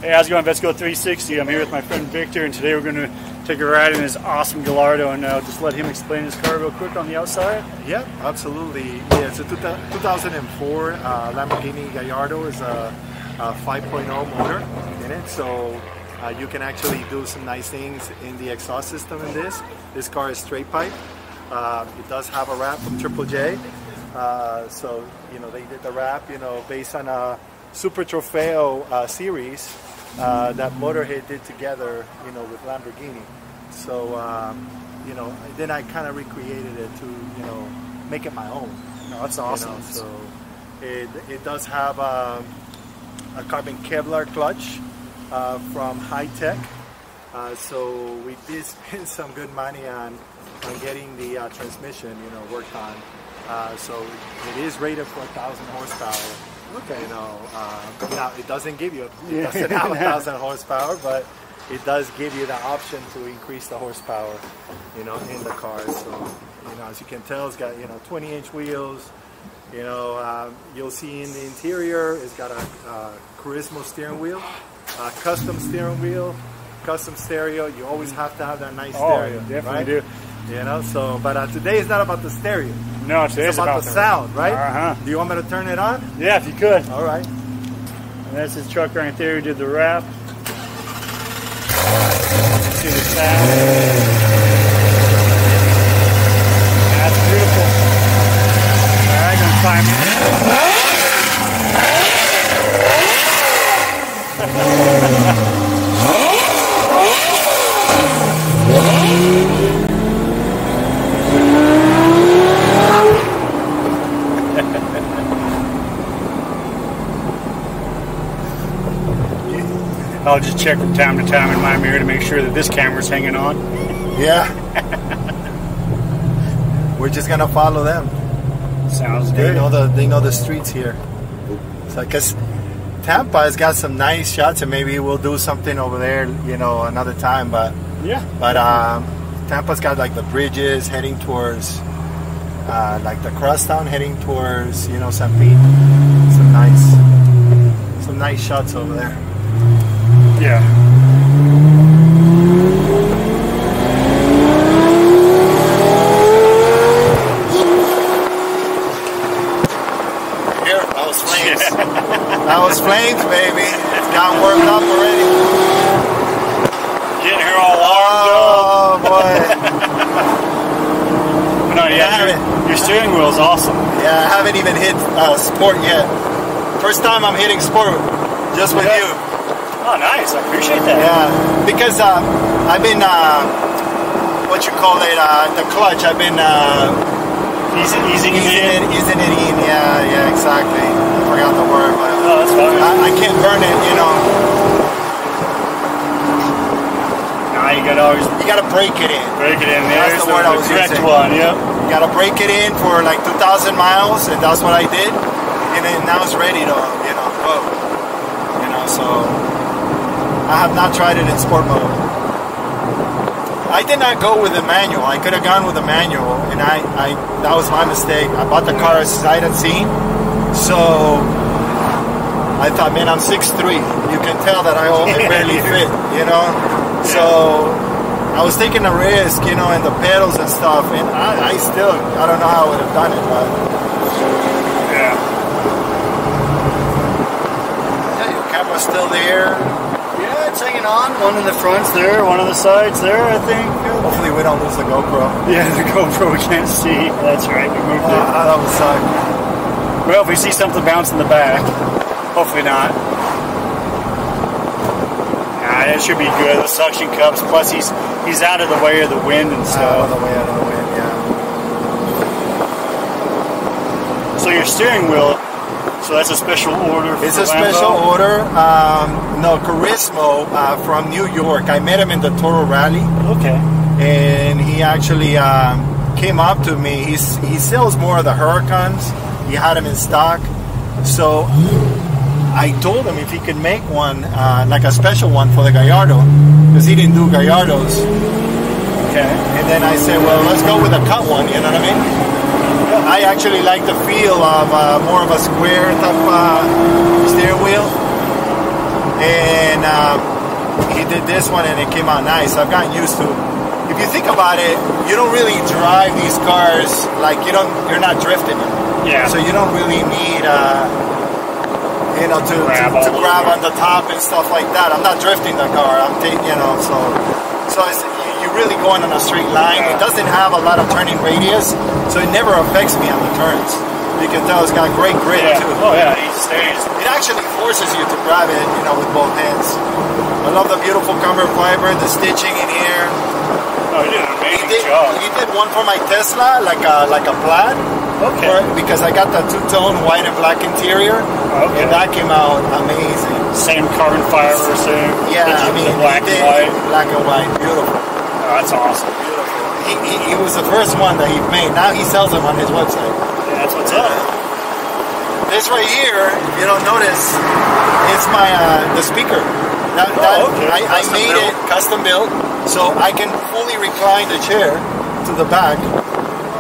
Hey, how's it going? Vesco 360. I'm here with my friend Victor, and today we're going to take a ride in his awesome Gallardo, and just let him explain his car real quick on the outside. Yeah, absolutely. Yeah, it's a 2004 Lamborghini Gallardo. Is a 5.0 motor in it, so you can actually do some nice things in the exhaust system in this. This car is straight pipe. It does have a wrap from Triple J. So, you know, they did the wrap, you know, based on a Super Trofeo series that Motorhead did together, you know, with Lamborghini. So, you know, then I kind of recreated it to, you know, make it my own. No, that's awesome. You know, so it does have a carbon Kevlar clutch from High Tech. So we did spend some good money on getting the transmission, you know, worked on. So it is rated for 1,000 horsepower. Okay. You know, now it doesn't give you, it doesn't have 1,000 horsepower, but it does give you the option to increase the horsepower, you know, in the car. So, you know, as you can tell, it's got, you know, 20-inch wheels. You know, you'll see in the interior, it's got a Turismo steering wheel, custom steering wheel, custom stereo. You always have to have that nice stereo. Definitely right? do. You know, so, but today is not about the stereo. No, today it's about the sound, right? Do you want me to turn it on? Yeah, if you could. All right. And that's his truck right there. We did the wrap. See the sound. That's beautiful. All right, gonna climb I'll just check from time to time in my mirror to make sure that this camera's hanging on. Yeah. We're just gonna follow them. Sounds good. They know the streets here. So, cause Tampa has got some nice shots, and maybe we'll do something over there, you know, another time. But yeah. But Tampa's got like the bridges heading towards, like the crosstown heading towards, you know, San Pete. Some nice shots over there. Yeah. Here, that was flames. That was flames, baby. It's gotten warmed up already. Getting here all warmed up. Oh, boy. No, yeah, your steering wheel is awesome. Yeah, I haven't even hit sport yet. First time I'm hitting sport just with you. Oh, nice. I appreciate that. Yeah, because I've been, what you call it, the clutch. I've been easing it in. Easing it in. Yeah, exactly. I forgot the word, but that's fine. I can't burn it, you know. Nah, you gotta break it in. Break it in. That's the word I was correct using. one. Yep. You gotta break it in for like 2,000 miles, and that's what I did. And then now it's ready to, you know, go. You know, so. I have not tried it in sport mode. I did not go with the manual. I could have gone with the manual, and that was my mistake. I bought the car sight unseen, so I thought, man, I'm 6'3". You can tell that I barely fit, you know. So I was taking a risk, you know, in the pedals and stuff, and I don't know how I would have done it, but yeah. Your camera's still there. Yeah, it's hanging on. One in the front's there, one on the sides there, I think. Hopefully we don't lose the GoPro. Yeah, the GoPro we can't see. That's right, we moved it. That would suck. Well, if we see something bounce in the back, hopefully not. Nah, it should be good. The suction cups, plus he's out of the way of the wind and stuff. Out of the wind, yeah. So your steering wheel, so that's a special order for It's a special order. No, Turismo from New York. I met him in the Toro Rally. Okay. And he actually came up to me. He sells more of the Huracans. He had them in stock. So I told him if he could make one, like a special one for the Gallardo, because he didn't do Gallardos. Okay. And then I said, well, let's go with a cut one, you know what I mean? I actually like the feel of more of a square type steering wheel. and he did this one, and it came out nice. So I've gotten used to. If you think about it, you don't really drive these cars like you're not drifting them. Yeah. So you don't really need to grab on the top and stuff like that. I'm not drifting the car. I'm taking so you're really going on a straight line. It doesn't have a lot of turning radius, so it never affects me on the turns. You can tell it's got great grip too. Oh yeah, it stays. It actually forces you to grab it, with both hands. I love the beautiful carbon fiber, the stitching in here. Oh, he did an amazing job. He did one for my Tesla, like a plaid. Okay. Because I got the two-tone white and black interior, and that came out amazing. Same carbon fiber, same. Yeah, the black and white. Black and white, beautiful. Oh, that's awesome. Beautiful. He was the first one that he made. Now he sells them on his website. Yeah, that's what's up. This right here, if you don't notice, it's my the speaker. Okay. I made it custom built, so I can fully recline the chair to the back.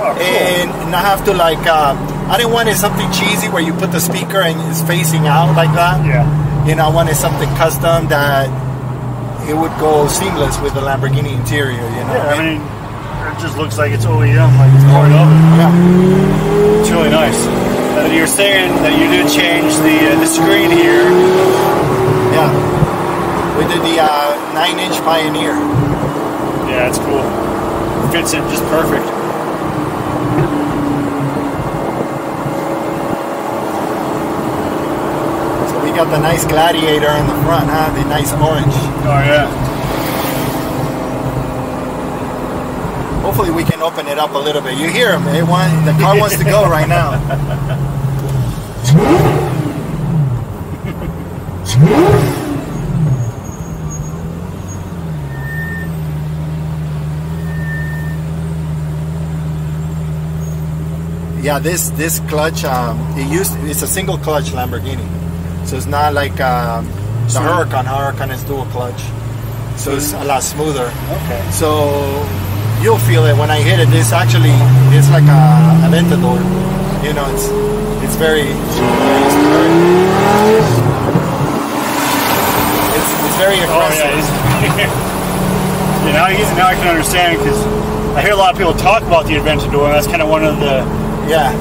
Oh, cool. And not have to I didn't want it something cheesy where you put the speaker and it's facing out like that. Yeah. I wanted something custom that it would go seamless with the Lamborghini interior. Yeah, I mean, it just looks like it's OEM, like it's part of it. Yeah. It's really nice. You're saying that you did change the screen here. Yeah. We did the 9-inch Pioneer. Yeah, it's cool. Fits in just perfect. We got the nice Gladiator in the front, huh? The nice orange. Oh yeah. Hopefully we can open it up a little bit. You hear him? The car wants to go right now. Yeah, this clutch, it's a single clutch Lamborghini. So it's not like the Huracan. Huracan is dual clutch, so it's a lot smoother. Okay. So you'll feel it when I hit it. It's like a Aventador. It's very aggressive. Oh yeah. Now I can understand, because I hear a lot of people talk about the Aventador, and that's kind of one of the. Yeah.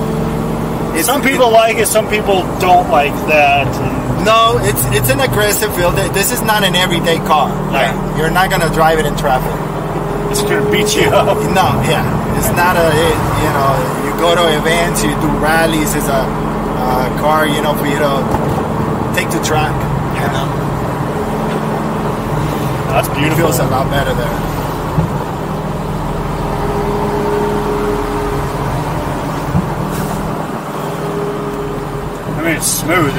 Some people like it, some people don't like that. No, it's an aggressive feel. This is not an everyday car. Yeah. You're not gonna drive it in traffic. It's gonna beat you up. No, yeah. It's not you go to events, you do rallies. It's a car, for you to take to track. That's beautiful. It feels a lot better there. I mean, it's smooth.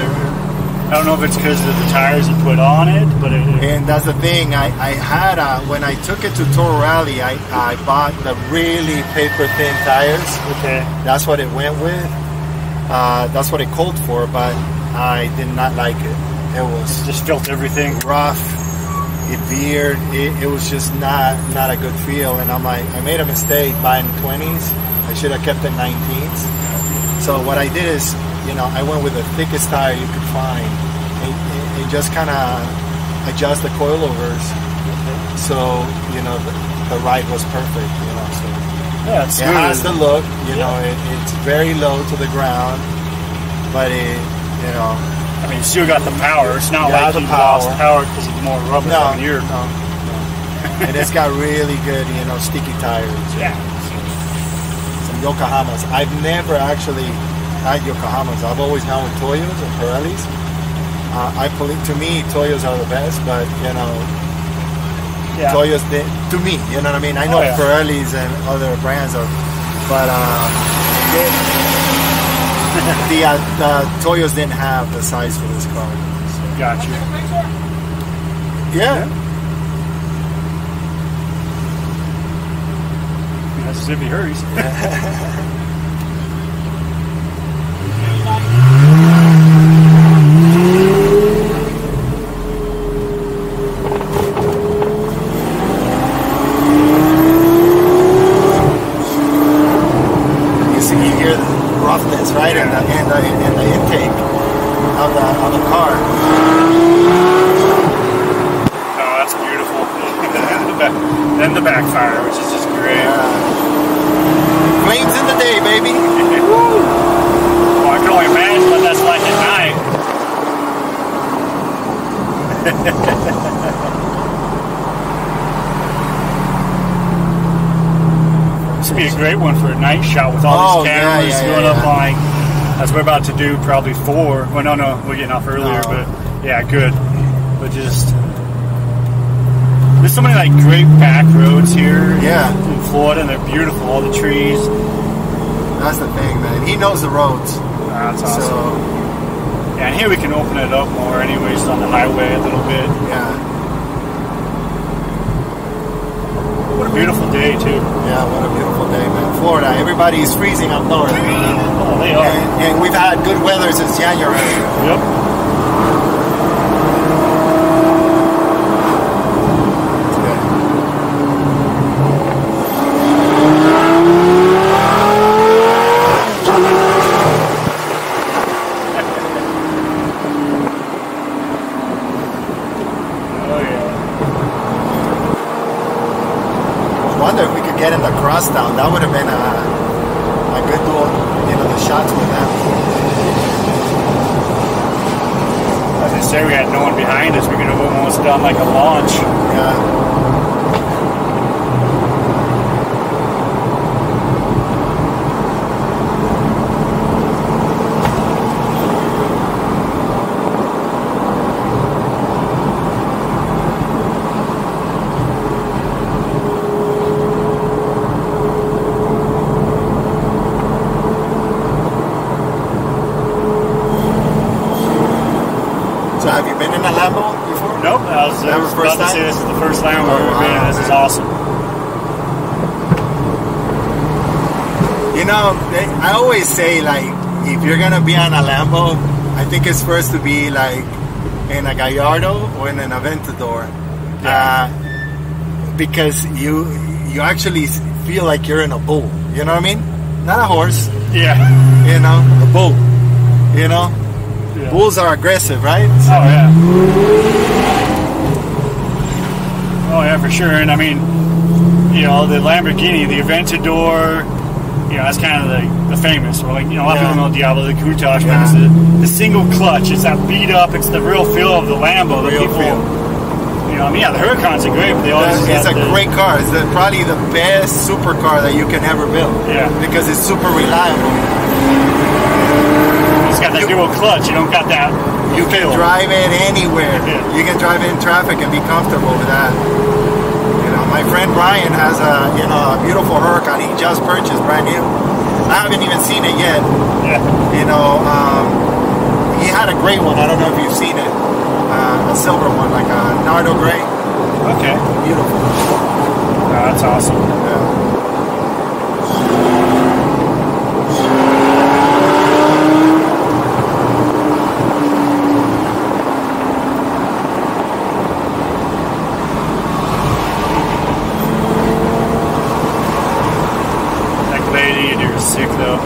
I don't know if it's because of the tires you put on it, but and that's the thing. I had when I took it to Toro Rally, I bought the really paper thin tires. Okay. That's what it went with. That's what it called for, but I did not like it. It was just felt everything rough. It veered. It was just not a good feel. And I'm like, I made a mistake buying 20s. I should have kept the 19s. So what I did is, I went with the thickest tire you could find, and just kind of adjust the coilovers. So the ride was perfect. So yeah, it's it has the look. It's very low to the ground, but I mean, you still got the power. It's not like you lost power because of more rubber. No. And it's got really good, sticky tires. Yeah. Some Yokohamas. I've never actually had Yokohamas. I've always gone with Toyos and Pirellis. To me, Toyos are the best, but Toyos to me, you know what I mean? I know Pirellis and other brands are, but the Toyos didn't have the size for this car. So. Gotcha. Yeah. That's if he hurries. You hear the roughness, right, in the intake of the car. then the backfire, which is just great. Flames in the day, baby. Well, I can only imagine what that's like at night. This would be a great one for a night shot with all these cameras going up like, as we're about to do, probably 4. Well, no, we're getting off earlier, but yeah, good. But just, there's so many like great back roads here in Florida, and they're beautiful, all the trees. That's the thing, man. He knows the roads. That's awesome. So, yeah, and here we can open it up more anyways on the highway a little bit. Yeah. What a beautiful day, too. Yeah, what a beautiful day, man. Florida, everybody's freezing up north. Oh, they are. And we've had good weather since January. Yep. Get in the crosstown, that would have been a good duel, the shots with them. As I say, we had no one behind us. We could have almost done like a launch. Yeah. Have you been in a Lambo before? Nope. I was about to say this is the first Lambo I've ever been in. This is awesome. I always say, like, if you're going to be on a Lambo, I think it's first to be, like, in a Gallardo or in an Aventador. Yeah. Because you actually feel like you're in a bull. You know what I mean? Not a horse. Yeah. A bull. Yeah. Bulls are aggressive, right? So. Oh, yeah. Oh, yeah, for sure. And I mean, the Lamborghini, the Aventador, that's kind of the famous. Well, like, a lot of people know Diablo, the Countach, but it's the single clutch. It's that beat up. It's the real feel of the Lambo. The Huracans are great, but they always it's a great car. It's probably the best supercar that you can ever build. Yeah. Because it's super reliable. It's got that dual clutch. You don't got that. You can drive it anywhere. Yeah. You can drive it in traffic and be comfortable with that. My friend Brian has a beautiful Huracan. He just purchased brand new. I haven't even seen it yet. Yeah. He had a gray one. I don't know if you've seen it. A silver one, like a Nardo gray. Okay. Beautiful. Oh, that's awesome. Yeah. Sick though.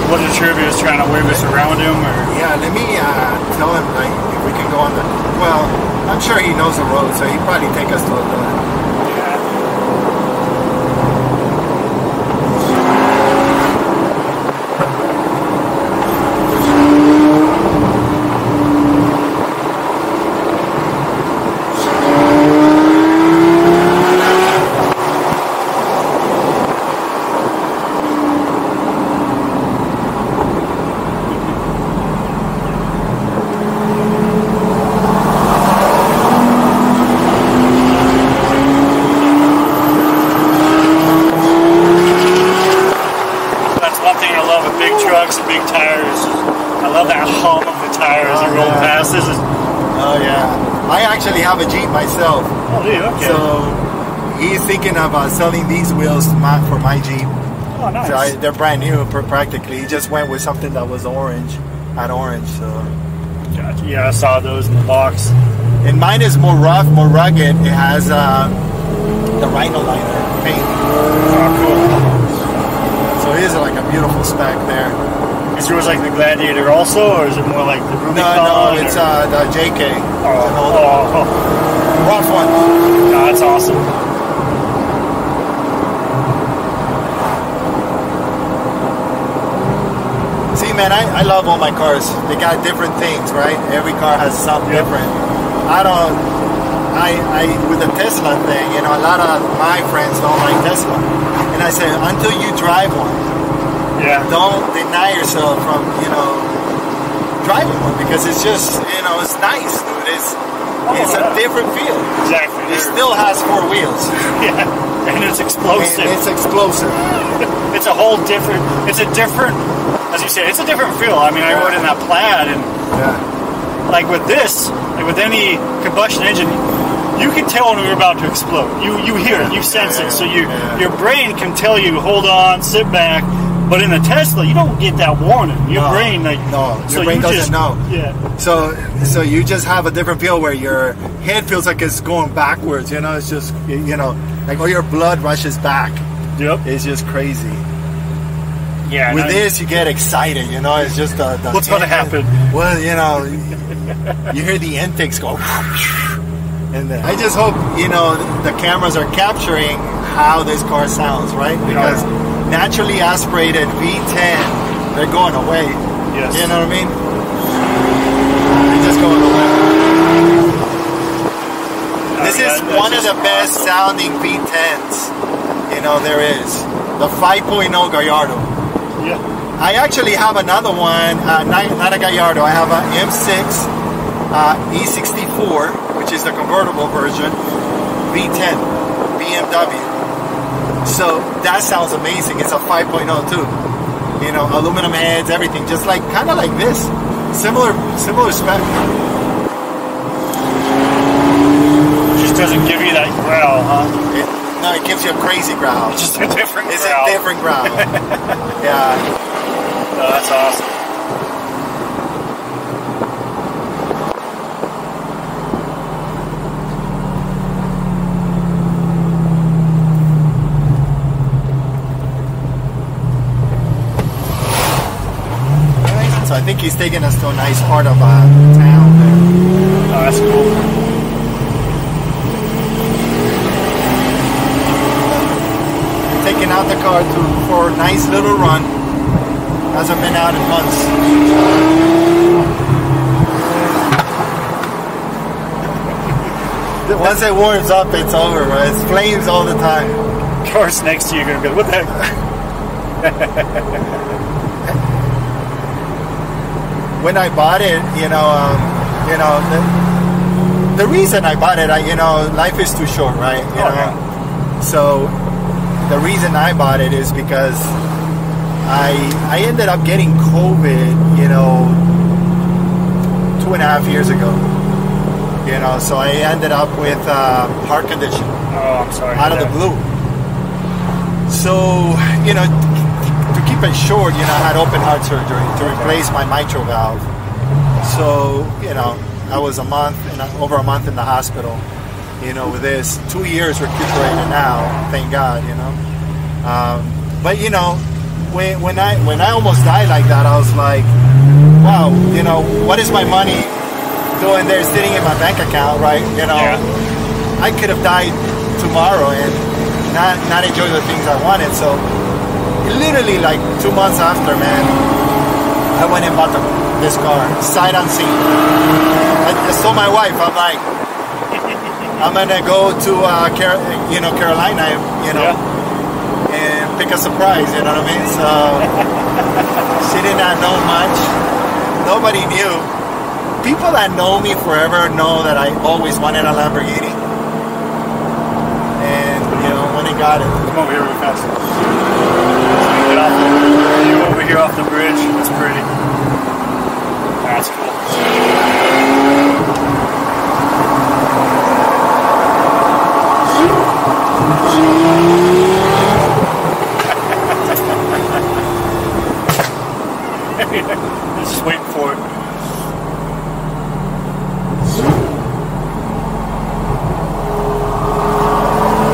What the trivia is trying to wave us around him, or yeah, let me tell him like if we can go on the. Well, I'm sure he knows the road, so he'd probably take us to a. Big tires. I love that hum of the tires as they roll past. This is. Oh yeah, I actually have a Jeep myself. Oh, do you? Okay. So he's thinking about selling these wheels for my Jeep. Oh, nice. So they're brand new practically. He just went with something that was orange. So. Gotcha. Yeah, I saw those in the box. And mine is more rough, more rugged. It has the Rhino liner paint. Oh, cool. So it is like a beautiful spec there. Is yours like the Gladiator also, or is it more like the Rubicon? No, it's the JK. Oh, Rough one. no, that's awesome. See, man, I love all my cars. They got different things, right? Every car has something different. With the Tesla thing, you know, a lot of my friends don't like Tesla. And I say, until you drive one, don't deny yourself from, you know, driving one, because it's just, you know, it's nice, dude. It's a different feel. Exactly. It still has 4 wheels. Yeah, and it's explosive. And it's explosive. It's a whole different, as you say, it's a different feel. I mean, I rode in that Plaid, and like with this, like with any combustion engine, you can tell when we're about to explode. You hear it, you sense it. So your brain can tell you, hold on, sit back. But in a Tesla, you don't get that warning. Your brain, your brain doesn't know. Yeah. So you just have a different feel where your head feels like it's going backwards. You know, it's just, you know, like all your blood rushes back. Yep. It's just crazy. Yeah. With this, you get excited. You know, it's just the what's going to happen? Well, you know, you hear the intakes go. And then I just hope, you know, the cameras are capturing how this car sounds, right? Because naturally aspirated V10, they're going away. Yes. You know what I mean? They're just going away. This is one of the best sounding V10s, you know, there is. The 5.0 Gallardo. Yeah. I actually have another one, not a Gallardo. I have an M6 E64, which is the convertible version, V10, BMW. So that sounds amazing. It's a 5.0 too. You know, aluminum heads, everything, just like kind of like this. Similar spec. It just doesn't give you that growl, huh? No, it gives you a crazy growl. It's just a different growl. It's a different growl. Yeah. No, that's awesome. So I think he's taking us to a nice part of town there. Oh, that's cool. Taking out the car for a nice little run. Hasn't been out in months. Once it warms up, it's over, right? It's flames all the time. Car's next to you, you're gonna go, what the heck? When I bought it, the reason I bought it, life is too short, right? You know? So the reason I bought it is because I ended up getting COVID, 2.5 years ago. So I ended up with heart condition. Oh, I'm sorry. Out of the blue. So, to keep it short, I had open heart surgery to replace my mitral valve. So, I was over a month in the hospital, with this. 2 years recuperated now, thank God, But, when I almost died like that, I was like, wow, what is my money doing there sitting in my bank account, right? I could have died tomorrow and not enjoy the things I wanted. So literally like 2 months after, man, I went and bought this car, sight unseen. I told my wife, I'm like, I'm gonna go to Carolina, and pick a surprise, you know what I mean? So she did not know much. Nobody knew. People that know me forever know that I always wanted a Lamborghini. And, when I got it. Come over here real fast. Get off you over here off the bridge. It's pretty. That's cool. Just waiting for it.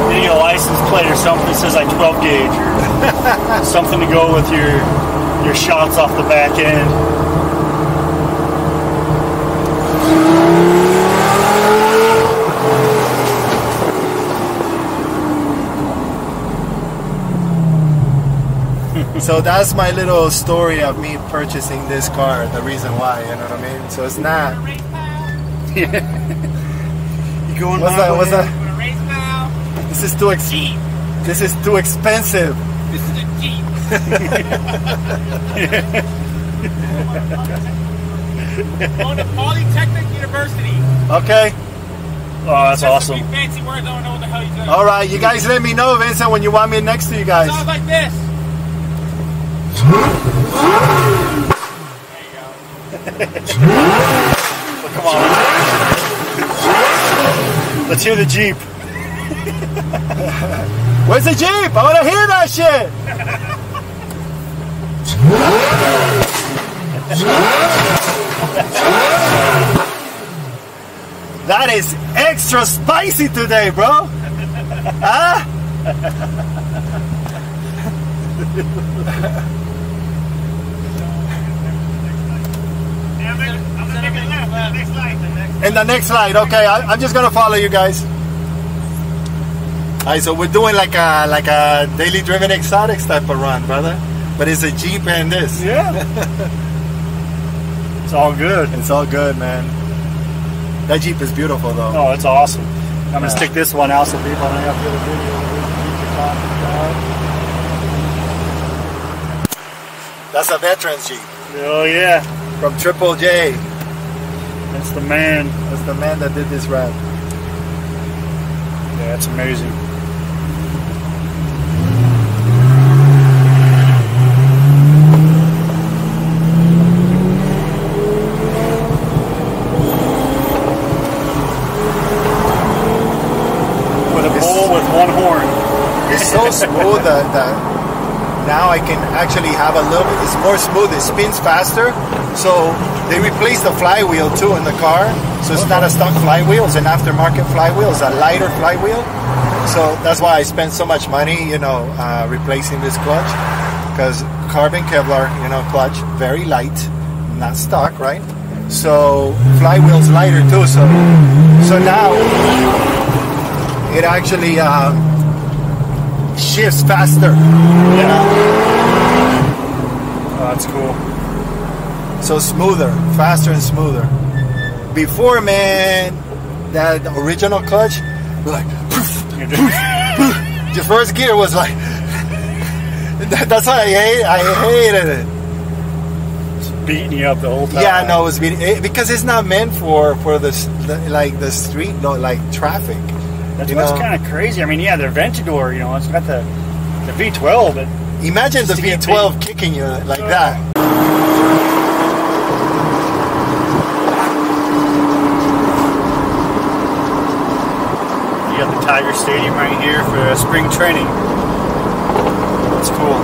You need a license plate or something that says like 12 gauge or something to go with your your shots off the back end. So that's my little story of me purchasing this car, the reason why, you know what I mean? So it's not... You going What's that? What's that? Race valve. This is too This is too expensive. This is a Jeep. Going to Polytechnic University. Okay. Oh, that's awesome. Fancy words, I don't know what the hell you're doing. All right, you guys let me know, Vincent, when you want me next to you guys. Sounds like this. Come on. Let's hear the Jeep. Where's the Jeep? I want to hear that shit. That is extra spicy today, bro. Huh? In the next slide, okay. I'm just gonna follow you guys. All right, so we're doing like a daily driven exotics type of run, brother. But it's a Jeep and this. Yeah. It's all good. It's all good, man. That Jeep is beautiful, though. Oh, it's awesome. I'm gonna stick this one out so people don't have to the video. That's a veteran's Jeep. Oh yeah. From Triple J. That's the man. That's the man that did this rap. Yeah, it's amazing. With a bull with one horn. It's so smooth that now I can actually have a little bit, it's more smooth, it spins faster. So they replaced the flywheel too in the car. So it's not a stock flywheel, it's an aftermarket flywheel, it's a lighter flywheel. So that's why I spent so much money, you know, replacing this clutch. Because carbon Kevlar, you know, clutch, very light, not stock, right? So flywheel's lighter too, so now it actually shifts faster. Yeah. Oh, that's cool. So smoother, faster and smoother. Before, man, that original clutch was like, poof, poof, poof. The first gear was like, that's why I hated it. It's beating you up the whole time. Yeah, no, it was because it's not meant for the street, no, like traffic. That's what's kind of crazy. I mean, yeah, the Aventador, you know, it's got the V12, but imagine the V12 kicking you like that. You got the Tiger Stadium right here for spring training. That's cool.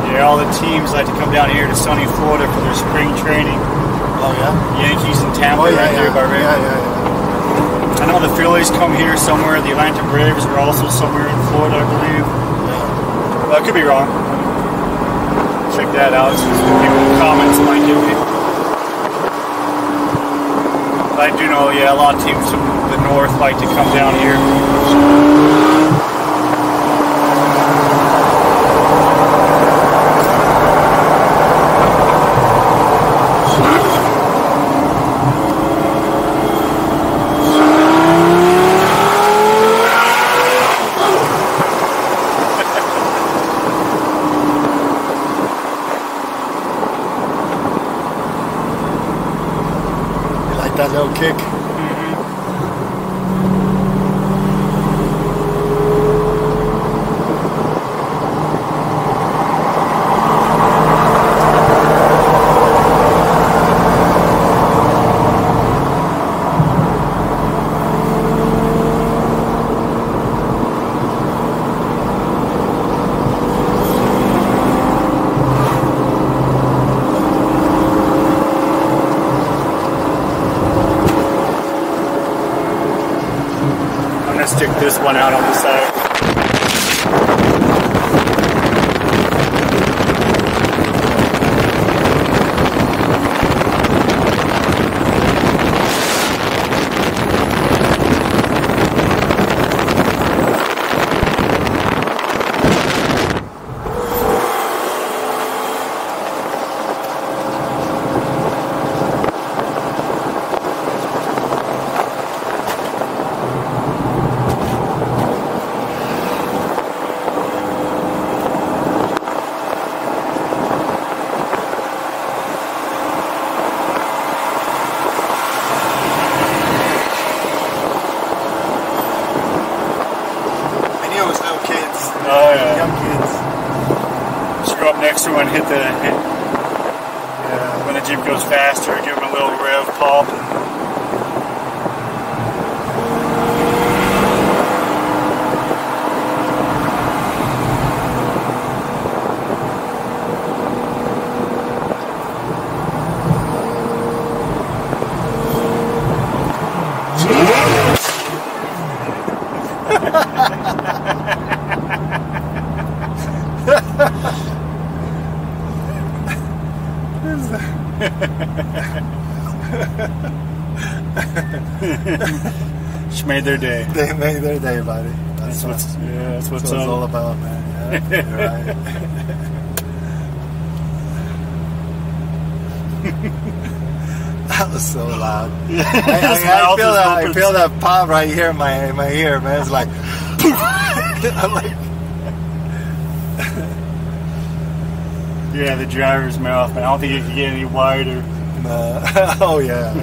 Yeah, all the teams like to come down here to sunny Florida for their spring training. Oh yeah? Yankees in Tampa right there by River. Yeah. I know the Phillies come here somewhere. The Atlanta Braves are also somewhere in Florida, I believe. Yeah. Well, I could be wrong. Check that out. People in the comments might do me. But I do know, yeah, a lot of teams from the north like to come down here. That little kick. this one out on the side. Next to one, hit when the Jeep goes faster, give them a little rev pop. She made their day. They made their day, buddy. That's what's it's all about, man. Yeah, you're right. That was so loud. I feel that pop right here in my ear, man. It's like, I'm like. Yeah, the driver's mouth, man. I don't think it could get any wider. Oh yeah.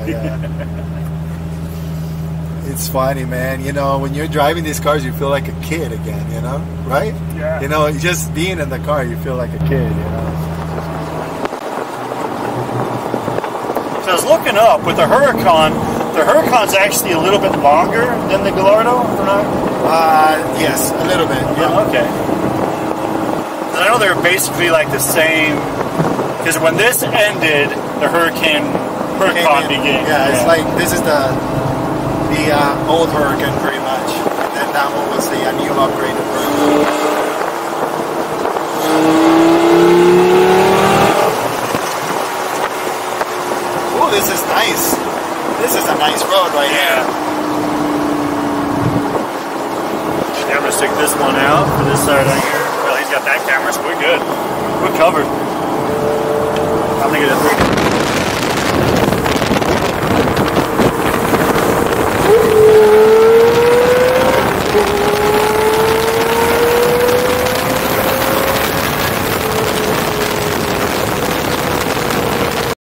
It's funny, man. You know, when you're driving these cars, you feel like a kid again. You know, right? Yeah. You know, just being in the car, you feel like a kid. You know. So I was looking up with the Huracan. The Huracan's actually a little bit longer than the Gallardo, or not? Yes, a little bit. Yeah. Oh, okay. I know they're basically like the same. Because when this ended, the Huracan began. Yeah, it's like this is the old Huracan pretty much, and then that one was the new upgraded version. Oh, this is nice. This is a nice road right here. I'm gonna stick this one out for this side right here. Well, he's got that camera, so we're good. We're covered. I'm gonna get a 3D.